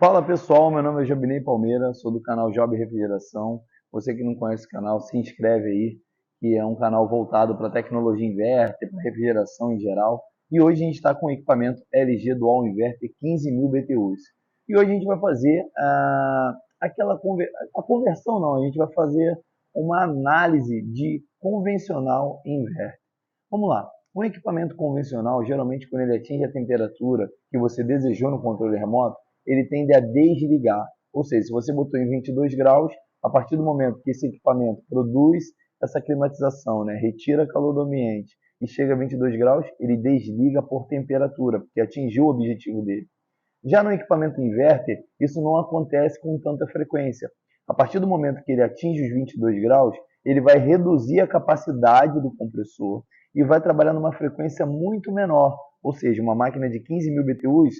Fala pessoal, meu nome é Jobinei Palmeira, sou do canal Job Refrigeração. Você que não conhece o canal, se inscreve aí, que é um canal voltado para tecnologia inverter, para refrigeração em geral. E hoje a gente está com o equipamento LG Dual Inverter 15.000 BTUs. E hoje a gente vai fazer a conversão, não, a gente vai fazer uma análise de convencional em inverter. Vamos lá. Um equipamento convencional, geralmente quando ele atinge a temperatura que você desejou no controle remoto, ele tende a desligar. Ou seja, se você botou em 22 graus, a partir do momento que esse equipamento produz essa climatização, né, retira calor do ambiente e chega a 22 graus, ele desliga por temperatura, porque atingiu o objetivo dele. Já no equipamento inverter, isso não acontece com tanta frequência. A partir do momento que ele atinge os 22 graus, ele vai reduzir a capacidade do compressor e vai trabalhar numa frequência muito menor. Ou seja, uma máquina de 15.000 BTUs,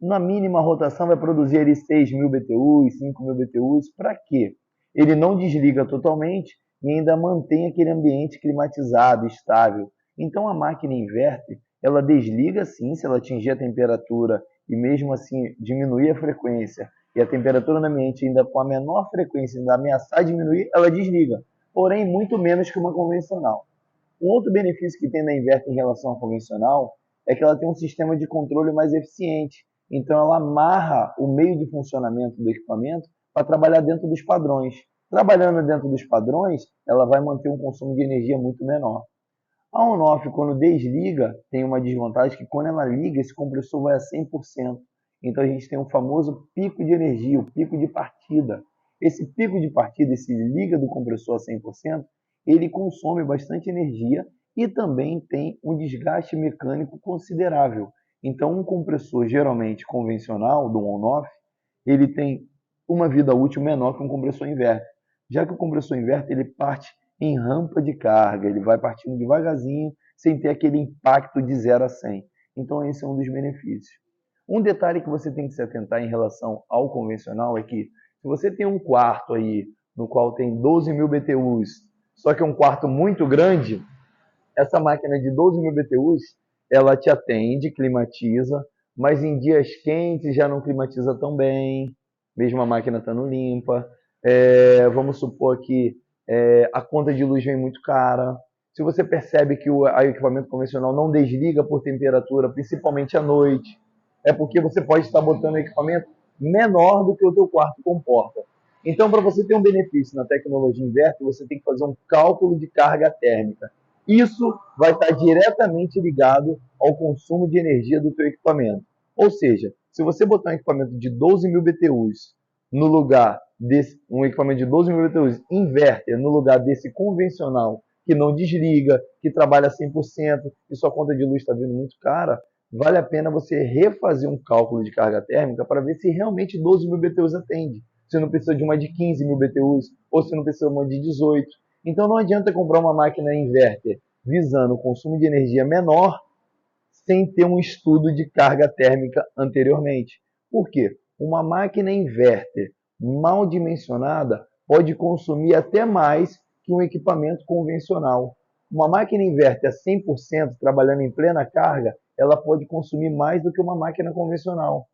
na mínima rotação vai produzir ali 6.000 BTUs, 5.000 BTUs. Para quê? Ele não desliga totalmente e ainda mantém aquele ambiente climatizado, estável. Então a máquina inverter, ela desliga sim se ela atingir a temperatura e mesmo assim diminuir a frequência e a temperatura no ambiente ainda com a menor frequência ainda ameaçar diminuir, ela desliga. Porém, muito menos que uma convencional. Um outro benefício que tem na inverter em relação à convencional é que ela tem um sistema de controle mais eficiente. Então, ela amarra o meio de funcionamento do equipamento para trabalhar dentro dos padrões. Trabalhando dentro dos padrões, ela vai manter um consumo de energia muito menor. A on-off, quando desliga, tem uma desvantagem que quando ela liga, esse compressor vai a 100%. Então a gente tem um famoso pico de energia, o pico de partida. Esse pico de partida, esse liga do compressor a 100%, ele consome bastante energia e também tem um desgaste mecânico considerável. Então um compressor geralmente convencional, do on-off, ele tem uma vida útil menor que um compressor inverter. Já que o compressor inverter, ele parte em rampa de carga, ele vai partindo devagarzinho, sem ter aquele impacto de 0 a 100. Então esse é um dos benefícios. Um detalhe que você tem que se atentar em relação ao convencional é que se você tem um quarto aí no qual tem 12.000 BTUs, só que é um quarto muito grande, essa máquina de 12.000 BTUs, ela te atende, climatiza, mas em dias quentes já não climatiza tão bem, mesmo a máquina estando limpa. Vamos supor que a conta de luz vem muito cara. Se você percebe que o equipamento convencional não desliga por temperatura, principalmente à noite, é porque você pode estar botando um equipamento menor do que o teu quarto comporta. Então, para você ter um benefício na tecnologia inverter, você tem que fazer um cálculo de carga térmica. Isso vai estar diretamente ligado ao consumo de energia do teu equipamento. Ou seja, se você botar um equipamento de 12.000 BTUs no lugar desse, um equipamento de 12.000 BTUs inverter no lugar desse convencional que não desliga, que trabalha 100% e sua conta de luz está vindo muito cara, vale a pena você refazer um cálculo de carga térmica para ver se realmente 12.000 BTUs atende. Se não precisa de uma de 15.000 BTUs ou se não precisa de uma de 18. Então não adianta comprar uma máquina inverter visando o consumo de energia menor sem ter um estudo de carga térmica anteriormente. Por quê? Uma máquina inverter mal dimensionada pode consumir até mais que um equipamento convencional. Uma máquina inverter a 100% trabalhando em plena carga, ela pode consumir mais do que uma máquina convencional.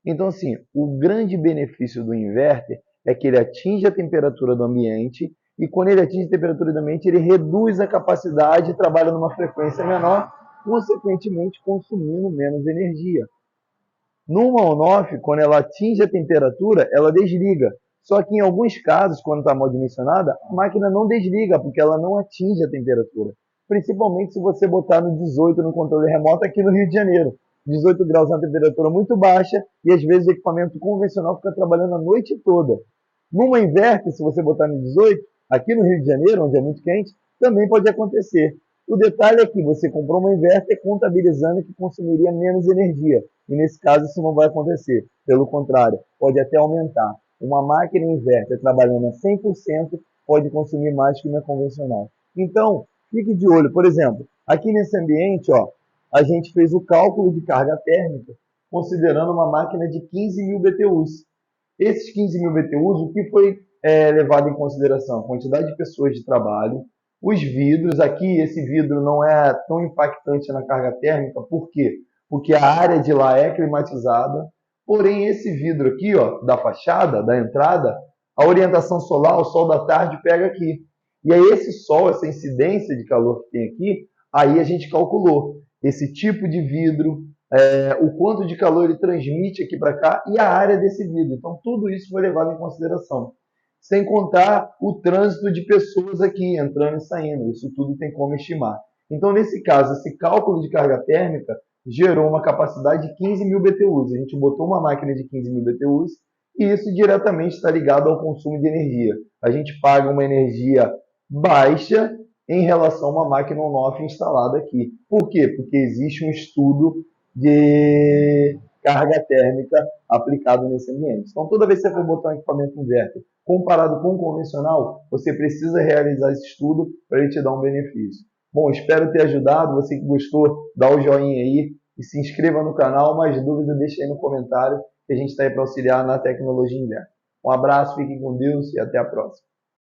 Então, assim, o grande benefício do inverter é que ele atinge a temperatura do ambiente e quando ele atinge a temperatura do ambiente, ele reduz a capacidade e trabalha numa frequência menor, consequentemente consumindo menos energia. Numa on-off, quando ela atinge a temperatura, ela desliga. Só que em alguns casos, quando está mal dimensionada, a máquina não desliga, porque ela não atinge a temperatura. Principalmente se você botar no 18 no controle remoto aqui no Rio de Janeiro. 18 graus é uma temperatura muito baixa e às vezes o equipamento convencional fica trabalhando a noite toda. Numa inverter, se você botar no 18, aqui no Rio de Janeiro, onde é muito quente, também pode acontecer. O detalhe é que você comprou uma inverter contabilizando que consumiria menos energia. E nesse caso isso não vai acontecer. Pelo contrário, pode até aumentar. Uma máquina inverter trabalhando a 100% pode consumir mais que uma convencional. Então, fique de olho. Por exemplo, aqui nesse ambiente, ó, a gente fez o cálculo de carga térmica considerando uma máquina de 15.000 BTUs. Esses 15.000 BTUs, o que foi levado em consideração? A quantidade de pessoas de trabalho, os vidros. Aqui, esse vidro não é tão impactante na carga térmica. Por quê? Porque a área de lá é climatizada. Porém, esse vidro aqui, ó, da fachada, da entrada, a orientação solar, o sol da tarde pega aqui. E aí esse sol, essa incidência de calor que tem aqui, aí a gente calculou esse tipo de vidro, o quanto de calor ele transmite aqui para cá e a área desse vidro. Então, tudo isso foi levado em consideração. Sem contar o trânsito de pessoas aqui, entrando e saindo. Isso tudo tem como estimar. Então, nesse caso, esse cálculo de carga térmica gerou uma capacidade de 15 mil BTUs. A gente botou uma máquina de 15 mil BTUs e isso diretamente está ligado ao consumo de energia. A gente paga uma energia baixa em relação a uma máquina on-off instalada aqui. Por quê? Porque existe um estudo de carga térmica aplicado nesse ambiente. Então, toda vez que você for botar um equipamento inverter comparado com o convencional, você precisa realizar esse estudo para ele te dar um benefício. Bom, espero ter ajudado. Você que gostou, dá o joinha aí e se inscreva no canal. Mais dúvida, deixa aí no comentário que a gente está aí para auxiliar na tecnologia inverter. Um abraço, fiquem com Deus e até a próxima.